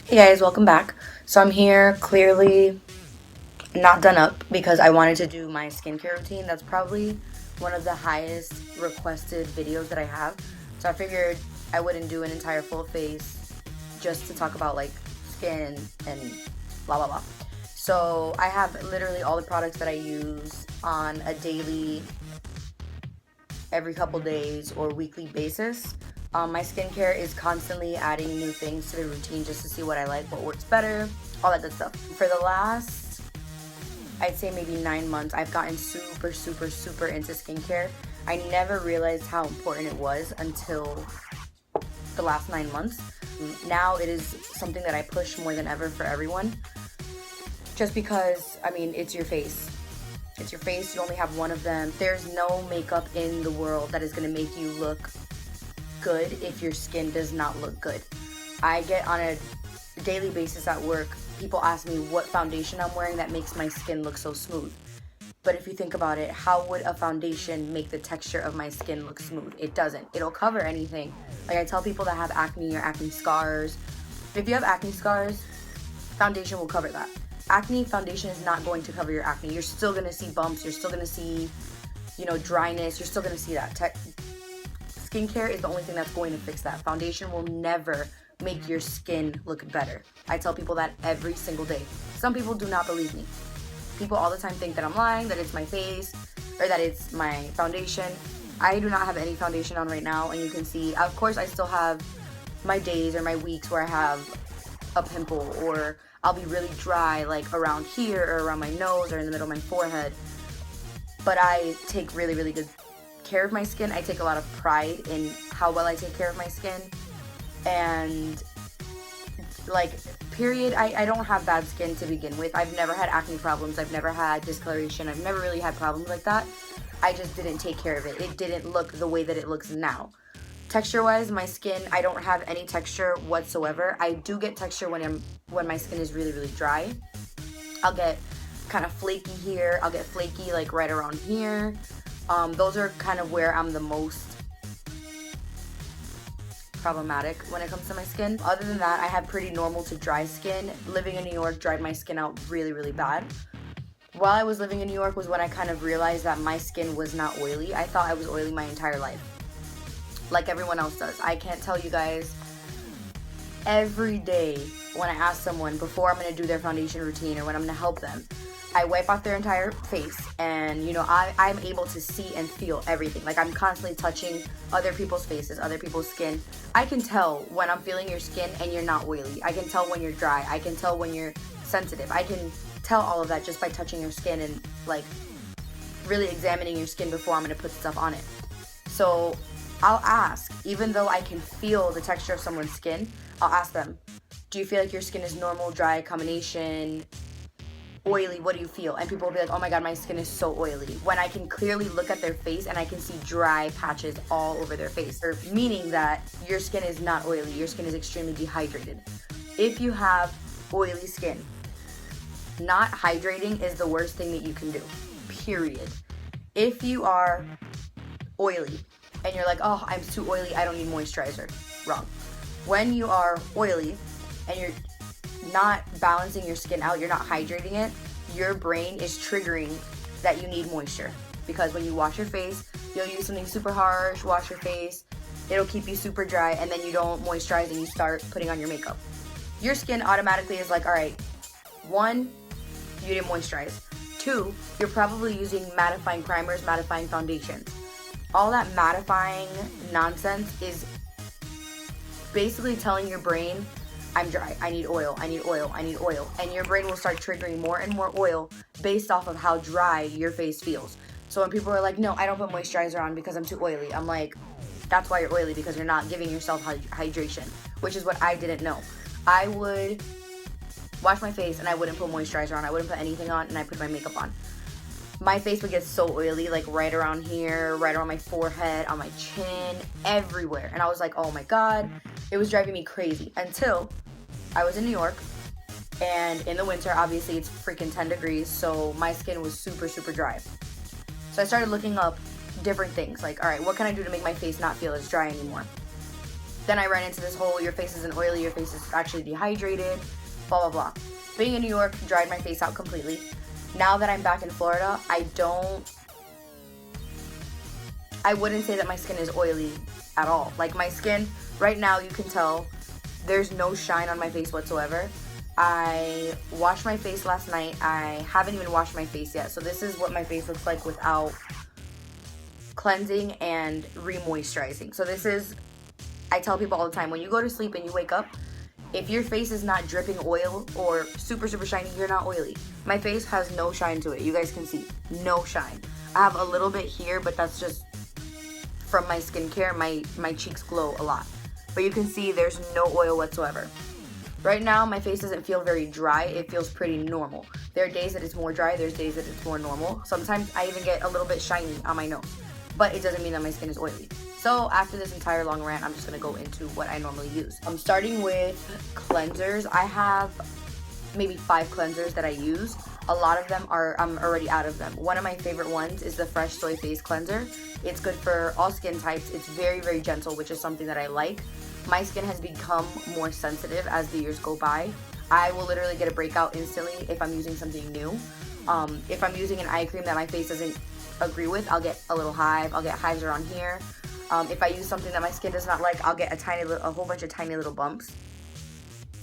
Hey guys, welcome back. So I'm here clearly not done up because I wanted to do my skincare routine. That's probably one of the highest requested videos that I have. So I figured I wouldn't do an entire full face just to talk about like skin and blah blah blah. So I have literally all the products that I use on a daily, every couple days, or weekly basis. My skincare is constantly adding new things to the routine just to see what I like, what works better, all that good stuff. For the last, I'd say maybe 9 months, I've gotten super, super, super into skincare. I never realized how important it was until the last 9 months. Now it is something that I push more than ever for everyone. Just because, I mean, it's your face. It's your face, you only have one of them. There's no makeup in the world that is gonna make you look good if your skin does not look good. I get on a daily basis at work, people ask me what foundation I'm wearing that makes my skin look so smooth. But if you think about it, how would a foundation make the texture of my skin look smooth? It doesn't. It'll cover anything. Like I tell people that have acne or acne scars, if you have acne scars, foundation will cover that. Acne foundation is not going to cover your acne. You're still gonna see bumps, you're still gonna see, dryness, you're still gonna see that. Skincare is the only thing that's going to fix that. Foundation will never make your skin look better. I tell people that every single day. Some people do not believe me. People all the time think that I'm lying, that it's my face, or that it's my foundation. I do not have any foundation on right now, and you can see, of course, I still have my days or my weeks where I have a pimple, or I'll be really dry, like around here, or around my nose, or in the middle of my forehead. But I take really, really good care of my skin. I take a lot of pride in how well I take care of my skin. And like, period, I don't have bad skin to begin with. I've never had acne problems. I've never had discoloration. I've never really had problems like that. I just didn't take care of it. It didn't look the way that it looks now. Texture wise, my skin, I don't have any texture whatsoever. I do get texture when my skin is really, really dry. I'll get kind of flaky here. I'll get flaky like right around here. Those are kind of where I'm the most problematic when it comes to my skin. Other than that, I have pretty normal to dry skin. Living in New York dried my skin out really, really bad. While I was living in New York was when I kind of realized that my skin was not oily. I thought I was oily my entire life, like everyone else does. I can't tell you guys, every day when I ask someone before I'm going to do their foundation routine or when I'm going to help them, I wipe off their entire face, and I'm able to see and feel everything. Like, I'm constantly touching other people's faces, other people's skin. I can tell when I'm feeling your skin and you're not oily. I can tell when you're dry. I can tell when you're sensitive. I can tell all of that just by touching your skin and like really examining your skin before I'm gonna put stuff on it. So I'll ask, even though I can feel the texture of someone's skin, I'll ask them, do you feel like your skin is normal, dry, combination, oily? What do you feel? And people will be like, oh my god, my skin is so oily, when I can clearly look at their face and I can see dry patches all over their face, or meaning that your skin is not oily, your skin is extremely dehydrated. If you have oily skin, not hydrating is the worst thing that you can do, period. If you are oily and you're like, oh, I'm too oily, I don't need moisturizer, wrong. When you are oily and you're not balancing your skin out, you're not hydrating it, your brain is triggering that you need moisture. Because when you wash your face, you'll use something super harsh, wash your face, it'll keep you super dry, and then you don't moisturize and you start putting on your makeup. Your skin automatically is like, all right, one, you didn't moisturize. Two, you're probably using mattifying primers, mattifying foundations. All that mattifying nonsense is basically telling your brain, I'm dry, I need oil, I need oil, I need oil. And your brain will start triggering more and more oil based off of how dry your face feels. So when people are like, no, I don't put moisturizer on because I'm too oily, I'm like, that's why you're oily, because you're not giving yourself hydration, which is what I didn't know. I would wash my face and I wouldn't put moisturizer on, I wouldn't put anything on, and I put my makeup on. My face would get so oily, like right around here, right around my forehead, on my chin, everywhere. And I was like, oh my god, it was driving me crazy. Until I was in New York, and in the winter, obviously it's freaking 10 degrees, so my skin was super, super dry. So I started looking up different things, like, all right, what can I do to make my face not feel as dry anymore? Then I ran into this whole, your face isn't oily, your face is actually dehydrated, blah, blah, blah. Being in New York, dried my face out completely. Now that I'm back in Florida, I wouldn't say that my skin is oily at all. Like, my skin, right now, you can tell there's no shine on my face whatsoever. I washed my face last night. I haven't even washed my face yet. So this is what my face looks like without cleansing and re-moisturizing. So this is, I tell people all the time, when you go to sleep and you wake up, if your face is not dripping oil or super, super shiny, you're not oily. My face has no shine to it. You guys can see, no shine. I have a little bit here, but that's just from my skincare. My cheeks glow a lot. But you can see there's no oil whatsoever. Right now, my face doesn't feel very dry. It feels pretty normal. There are days that it's more dry. There's days that it's more normal. Sometimes I even get a little bit shiny on my nose. But it doesn't mean that my skin is oily. So after this entire long rant, I'm just going to go into what I normally use. I'm starting with cleansers. I have maybe 5 cleansers that I use. A lot of them I'm already out of them. One of my favorite ones is the Fresh Soy Face Cleanser. It's good for all skin types. It's very, very gentle, which is something that I like. My skin has become more sensitive as the years go by. I will literally get a breakout instantly if I'm using something new. If I'm using an eye cream that my face doesn't agree with, I'll get a little hive. I'll get hives around here. If I use something that my skin does not like, I'll get a whole bunch of tiny little bumps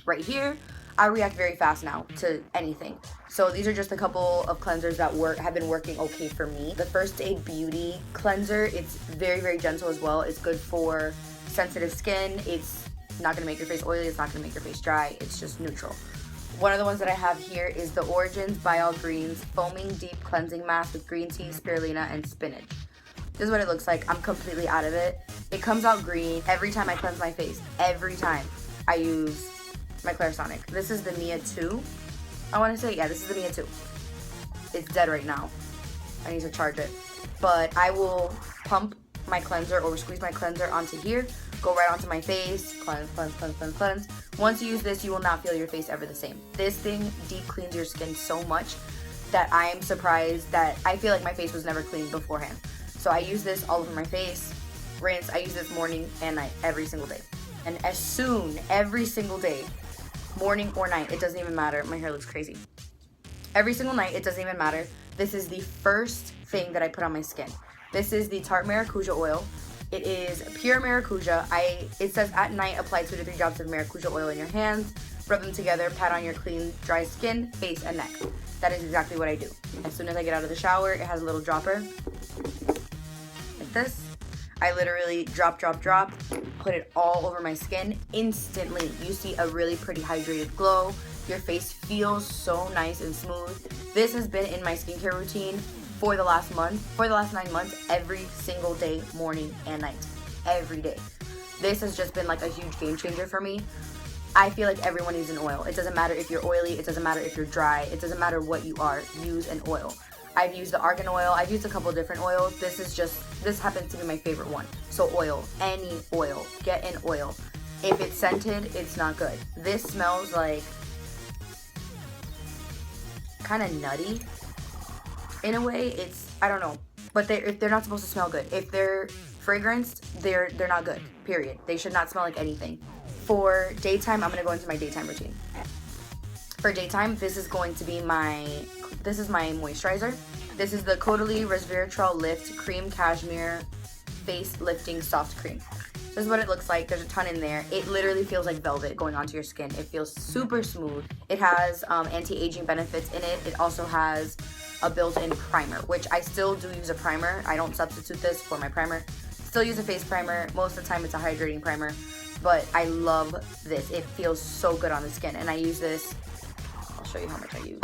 right here. I react very fast now to anything. So these are just a couple of cleansers that have been working okay for me. The First Aid Beauty cleanser, it's very, very gentle as well. It's good for sensitive skin. It's not gonna make your face oily. It's not gonna make your face dry. It's just neutral. One of the ones that I have here is the Origins by All Greens Foaming Deep Cleansing Mask with green tea, spirulina, and spinach. This is what it looks like. I'm completely out of it. It comes out green every time I cleanse my face. Every time I use my Clarisonic. This is the Mia 2. I want to say, yeah, this is the Mia 2. It's dead right now. I need to charge it. But I will pump my cleanser or squeeze my cleanser onto here, go right onto my face, cleanse, cleanse, cleanse, cleanse, cleanse. Once you use this, you will not feel your face ever the same. This thing deep cleans your skin so much that I am surprised that I feel like my face was never cleaned beforehand. So I use this all over my face, rinse. I use this morning and night, every single day. And every single day, morning or night, it doesn't even matter. My hair looks crazy. Every single night, it doesn't even matter. This is the first thing that I put on my skin. This is the Tarte Maracuja oil. It is pure maracuja. It says at night, apply 2 to 3 drops of maracuja oil in your hands, rub them together, pat on your clean, dry skin, face, and neck. That is exactly what I do. As soon as I get out of the shower, it has a little dropper, like this. I literally drop, put it all over my skin. Instantly, you see a really pretty hydrated glow. Your face feels so nice and smooth. This has been in my skincare routine for the last 9 months, every single day, morning and night, every day. This has just been like a huge game changer for me. I feel like everyone needs an oil. It doesn't matter if you're oily, it doesn't matter if you're dry, it doesn't matter what you are, use an oil. I've used the argan oil, I've used a couple different oils. This happens to be my favorite one. So oil, any oil, get an oil. If it's scented, it's not good. This smells like kind of nutty in a way. It's, I don't know, but they're not supposed to smell good. If they're fragranced, they're not good, period. They should not smell like anything. For daytime, I'm gonna go into my daytime routine. For daytime, this is my moisturizer. This is the Caudalie Resveratrol Lift Cream Cashmere Face Lifting Soft Cream. This is what it looks like. There's a ton in there. It literally feels like velvet going onto your skin. It feels super smooth. It has anti-aging benefits in it. It also has a built-in primer, which I still do use a primer. I don't substitute this for my primer. Still use a face primer. Most of the time it's a hydrating primer, but I love this. It feels so good on the skin, and I use this. I'll show you how much I use.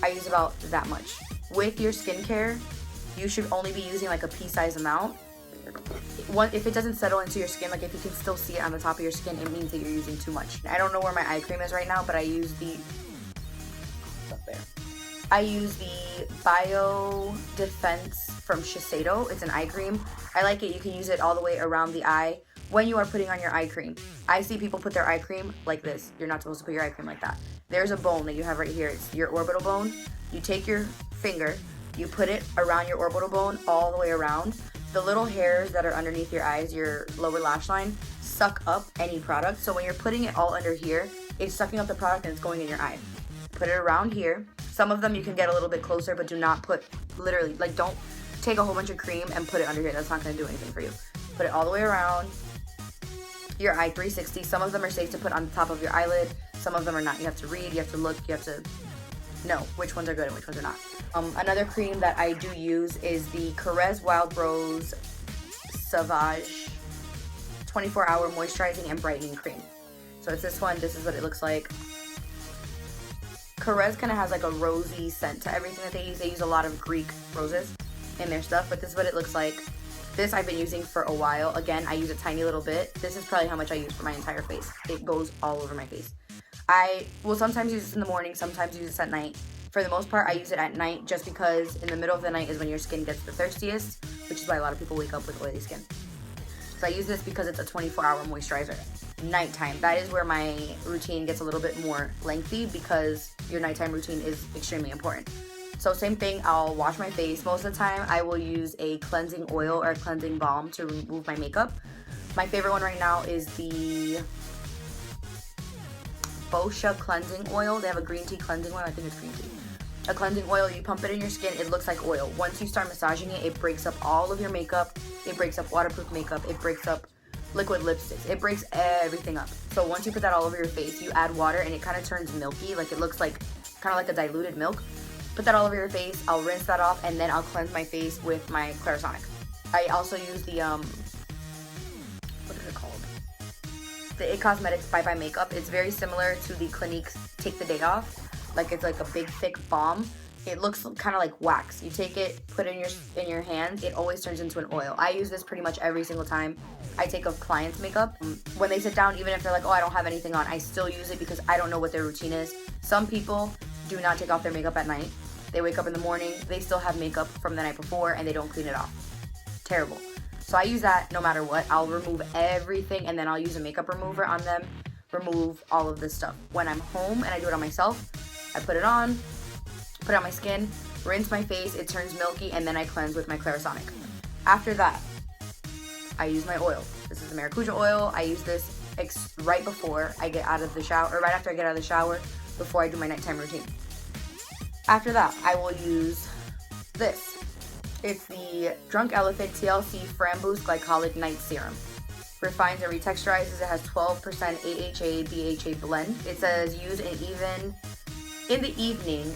I use about that much. With your skincare, you should only be using like a pea-size amount. If it doesn't settle into your skin, like if you can still see it on the top of your skin, it means that you're using too much. I don't know where my eye cream is right now, but I use it's up there. I use the Bio Defense from Shiseido. It's an eye cream. I like it. You can use it all the way around the eye when you are putting on your eye cream. I see people put their eye cream like this. You're not supposed to put your eye cream like that. There's a bone that you have right here. It's your orbital bone. You take your finger, you put it around your orbital bone all the way around. the little hairs that are underneath your eyes, your lower lash line, suck up any product. So when you're putting it all under here, it's sucking up the product and it's going in your eye. Put it around here. Some of them you can get a little bit closer, but do not put, literally, like, don't take a whole bunch of cream and put it under here. That's not going to do anything for you. Put it all the way around your eye, 360. Some of them are safe to put on the top of your eyelid. Some of them are not. You have to read, you have to look, you have to know which ones are good and which ones are not. Another cream that I do use is the Caress Wild Rose Sauvage 24-hour moisturizing and brightening cream. So it's this one. This is what it looks like. Caress kind of has like a rosy scent to everything that they use. They use a lot of Greek roses in their stuff, but this is what it looks like. This I've been using for a while. Again, I use a tiny little bit. This is probably how much I use for my entire face. It goes all over my face. I will sometimes use this in the morning, sometimes use this at night. For the most part, I use it at night just because in the middle of the night is when your skin gets the thirstiest, which is why a lot of people wake up with oily skin. So I use this because it's a 24-hour moisturizer. Nighttime, that is where my routine gets a little bit more lengthy because your nighttime routine is extremely important. So same thing, I'll wash my face. Most of the time, I will use a cleansing oil or a cleansing balm to remove my makeup. My favorite one right now is the Boscia cleansing oil. They have a green tea cleansing oil. I think it's green tea. A cleansing oil, you pump it in your skin, it looks like oil. Once you start massaging it, it breaks up all of your makeup. It breaks up waterproof makeup. It breaks up liquid lipsticks. It breaks everything up. So once you put that all over your face, you add water and it kind of turns milky. Like it looks like kind of like a diluted milk. Put that all over your face. I'll rinse that off and then I'll cleanse my face with my Clarisonic. I also use the what is it called? The It Cosmetics Bye Bye Makeup. It's very similar to the Clinique's Take the Day Off. Like it's like a big thick balm. It looks kind of like wax. You take it, put it in your hand. It always turns into an oil. I use this pretty much every single time I take off clients' makeup. When they sit down, even if they're like, oh, I don't have anything on, I still use it because I don't know what their routine is. Some people do not take off their makeup at night. They wake up in the morning, they still have makeup from the night before and they don't clean it off. Terrible. So I use that no matter what. I'll remove everything and then I'll use a makeup remover on them, remove all of this stuff. When I'm home and I do it on myself, I put it on my skin, rinse my face, it turns milky, and then I cleanse with my Clarisonic. After that, I use my oil. This is the Maracuja oil. I use this right before I get out of the shower, or right after I get out of the shower, before I do my nighttime routine. After that, I will use this. It's the Drunk Elephant TLC Framboos Glycolic Night Serum. Refines and retexturizes. It has 12% AHA BHA blend. It says use in the evening.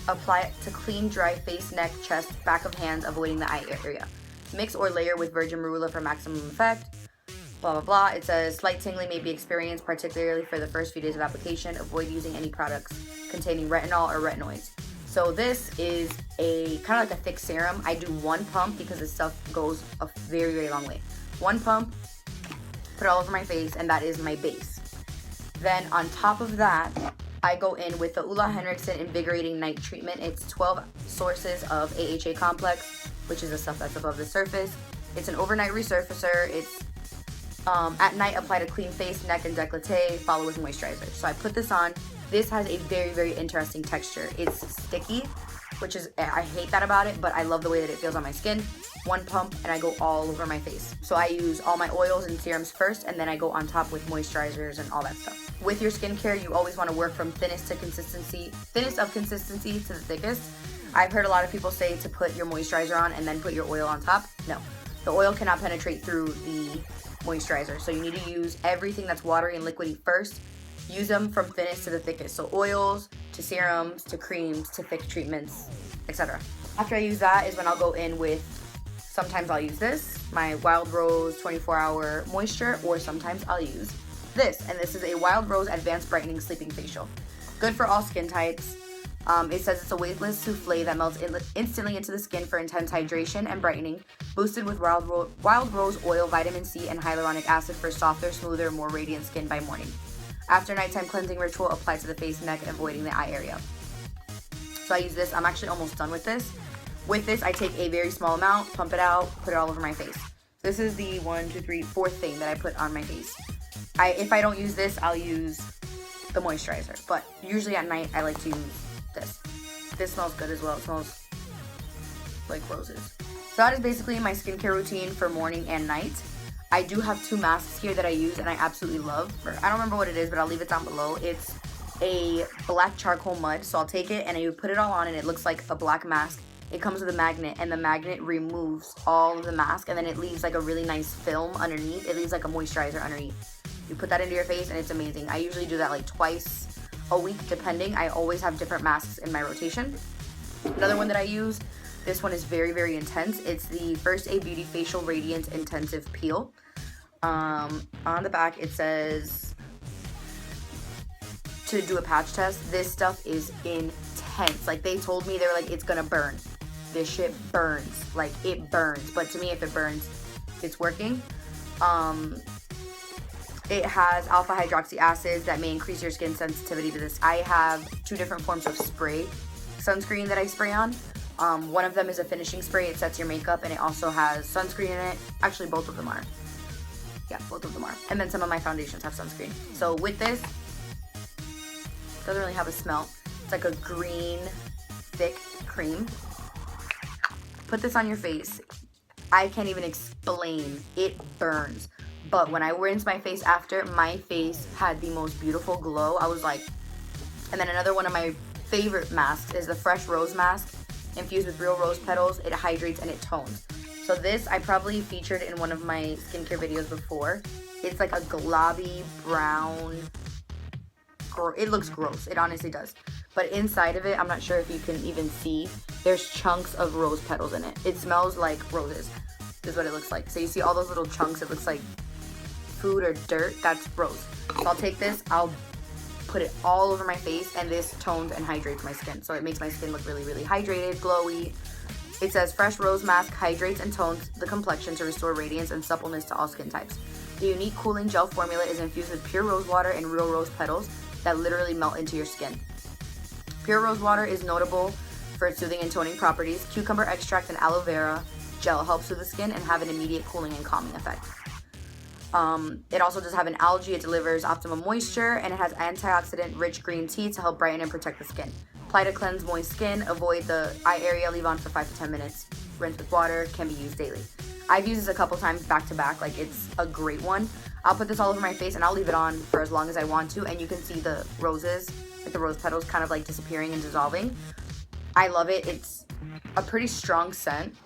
Apply it to clean, dry face, neck, chest, back of hands, avoiding the eye area. Mix or layer with virgin marula for maximum effect. Blah, blah, blah. It says slight tingling may be experienced, particularly for the first few days of application. Avoid using any products containing retinol or retinoids. So this is a kind of like a thick serum. I do one pump because this stuff goes a very, very long way. One pump, put it all over my face, and that is my base. Then on top of that, I go in with the Ulla Henriksen Invigorating Night Treatment. It's 12 sources of AHA complex, which is the stuff that's above the surface. It's an overnight resurfacer. It's at night, apply to clean face, neck, and décolleté, follow with moisturizer. So I put this on. This has a very, very interesting texture. It's sticky, which is, I hate that about it, but I love the way that it feels on my skin. One pump, and I go all over my face. So I use all my oils and serums first, and then I go on top with moisturizers and all that stuff. With your skincare, you always want to work from thinnest of consistency to the thickest. I've heard a lot of people say to put your moisturizer on and then put your oil on top. No, the oil cannot penetrate through the moisturizer. So you need to use everything that's watery and liquidy first. Use them from thinnest to the thickest. So oils, to serums, to creams, to thick treatments, etc. After I use that is when I'll go in with, sometimes I'll use this, my Wild Rose 24-hour moisture, or sometimes I'll use this. And this is a Wild Rose Advanced Brightening Sleeping Facial. Good for all skin types. It says it's a weightless souffle that melts instantly into the skin for intense hydration and brightening, boosted with wild rose oil, vitamin C, and hyaluronic acid for softer, smoother, more radiant skin by morning. After nighttime cleansing ritual, apply to the face, neck, avoiding the eye area. So I use this. I'm actually almost done with this. With this, I take a very small amount, pump it out, put it all over my face. This is the 4th thing that I put on my face. If I don't use this, I'll use the moisturizer. But usually at night, I like to use this. This smells good as well. It smells like roses. So that is basically my skincare routine for morning and night. I do have 2 masks here that I use and I absolutely love. I don't remember what it is, but I'll leave it down below. It's a black charcoal mud. So I'll take it and you put it all on and it looks like a black mask. It comes with a magnet and the magnet removes all of the mask and then it leaves like a really nice film underneath. It leaves like a moisturizer underneath. You put that into your face and it's amazing. I usually do that like twice a week depending. I always have different masks in my rotation. Another one that I use, this one is very, very intense. It's the First Aid Beauty Facial Radiance Intensive Peel. On the back it says to do a patch test. This stuff is intense. Like they told me, they were like, it's gonna burn. This shit burns. Like it burns. But to me, if it burns, it's working. It has alpha hydroxy acids that may increase your skin sensitivity to this. I have 2 different forms of spray sunscreen that I spray on. One of them is a finishing spray. It sets your makeup and it also has sunscreen in it. Actually, both of them are. Yeah, both of them are. And then some of my foundations have sunscreen. So with this, it doesn't really have a smell. It's like a green, thick cream. Put this on your face. I can't even explain. It burns. But when I rinsed my face after, my face had the most beautiful glow. I was like, and then another one of my favorite masks is the Fresh Rose Mask infused with real rose petals. It hydrates and it tones. So this I probably featured in one of my skincare videos before. It's like a globby brown, it looks gross. It honestly does. But inside of it, I'm not sure if you can even see, there's chunks of rose petals in it. It smells like roses. This is what it looks like. So you see all those little chunks, it looks like food or dirt. That's rose. So I'll take this, I'll put it all over my face, and this tones and hydrates my skin. So it makes my skin look really, really hydrated, glowy. It says Fresh Rose Mask hydrates and tones the complexion to restore radiance and suppleness to all skin types. The unique cooling gel formula is infused with pure rose water and real rose petals that literally melt into your skin. Pure rose water is notable for its soothing and toning properties. Cucumber extract and aloe vera gel helps with the skin and have an immediate cooling and calming effect. It also does have an algae. It delivers optimum moisture, and it has antioxidant rich green tea to help brighten and protect the skin. Apply to cleanse moist skin. Avoid the eye area. Leave on for 5 to 10 minutes. Rinse with water. Can be used daily. I've used this a couple times back to back. Like, it's a great one. I'll put this all over my face and I'll leave it on for as long as I want to, and you can see the roses, like the rose petals, kind of like disappearing and dissolving. I love it. It's a pretty strong scent.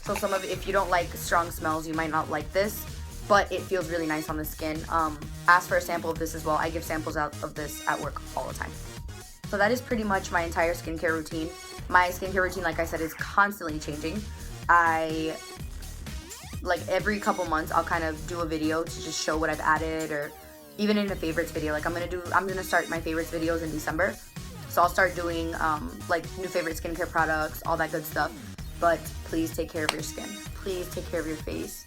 So if you don't like strong smells, you might not like this, but it feels really nice on the skin. Ask for a sample of this as well. I give samples out of this at work all the time. So that is pretty much my entire skincare routine. My skincare routine, like I said, is constantly changing. Like every couple months, I'll kind of do a video to just show what I've added, or even in a favorites video. Like I'm gonna start my favorites videos in December. So I'll start doing like new favorite skincare products, all that good stuff. But please take care of your skin. Please take care of your face.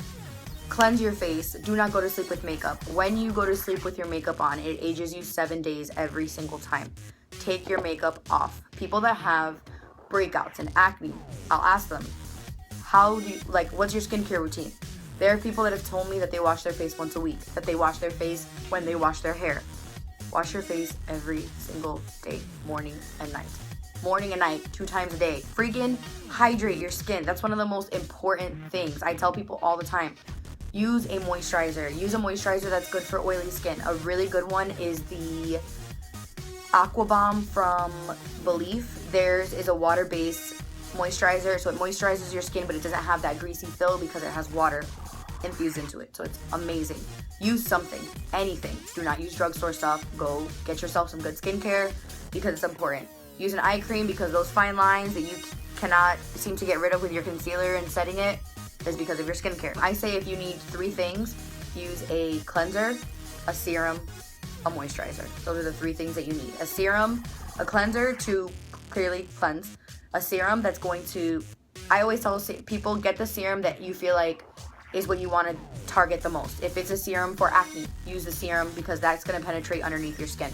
Cleanse your face. Do not go to sleep with makeup. When you go to sleep with your makeup on, it ages you 7 days every single time. Take your makeup off. People that have breakouts and acne, I'll ask them, what's your skincare routine? There are people that have told me that they wash their face once a week, that they wash their face when they wash their hair. Wash your face every single day, morning and night. Morning and night, 2 times a day. Freaking hydrate your skin. That's one of the most important things. I tell people all the time, use a moisturizer. Use a moisturizer that's good for oily skin. A really good one is the Aqua Bomb from Belief. Theirs is a water-based moisturizer, so it moisturizes your skin, but it doesn't have that greasy feel because it has water infused into it. So it's amazing. Use something, anything. Do not use drugstore stuff. Go get yourself some good skincare because it's important. Use an eye cream because those fine lines that you cannot seem to get rid of with your concealer and setting it is because of your skincare. I say if you need 3 things, use a cleanser, a serum, a moisturizer. Those are the 3 things that you need. A serum, a cleanser to clearly cleanse, a serum that's going to, I always tell people, get the serum that you feel like is what you want to target the most. If it's a serum for acne, use the serum because that's going to penetrate underneath your skin.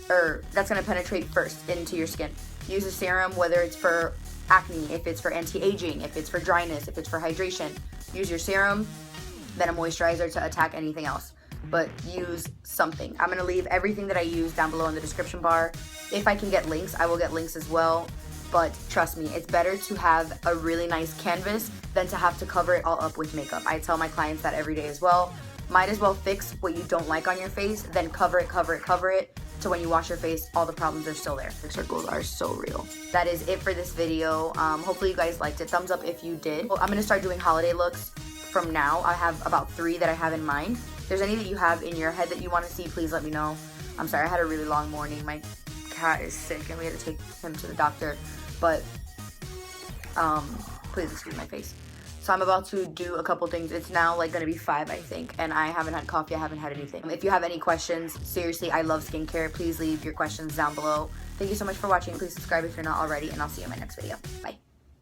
Or that's going to penetrate first into your skin. Use a serum whether it's for acne, if it's for anti-aging, if it's for dryness, if it's for hydration. Use your serum, then a moisturizer to attack anything else. But use something. I'm going to leave everything that I use down below in the description bar. If I can get links, I will get links as well. but trust me, it's better to have a really nice canvas than to have to cover it all up with makeup. I tell my clients that every day as well. Might as well fix what you don't like on your face, then cover it, so when you wash your face, all the problems are still there. The circles are so real. That is it for this video. Hopefully you guys liked it. Thumbs up if you did. Well, I'm gonna start doing holiday looks from now. I have about 3 that I have in mind. If there's any that you have in your head that you want to see, please let me know. I'm sorry, I had a really long morning. My cat is sick and we had to take him to the doctor, but please excuse my face. So I'm about to do a couple things. It's now like gonna be 5, I think, and I haven't had coffee, I haven't had anything. If you have any questions, seriously, I love skincare. Please leave your questions down below. Thank you so much for watching. Please subscribe if you're not already, and I'll see you in my next video. Bye.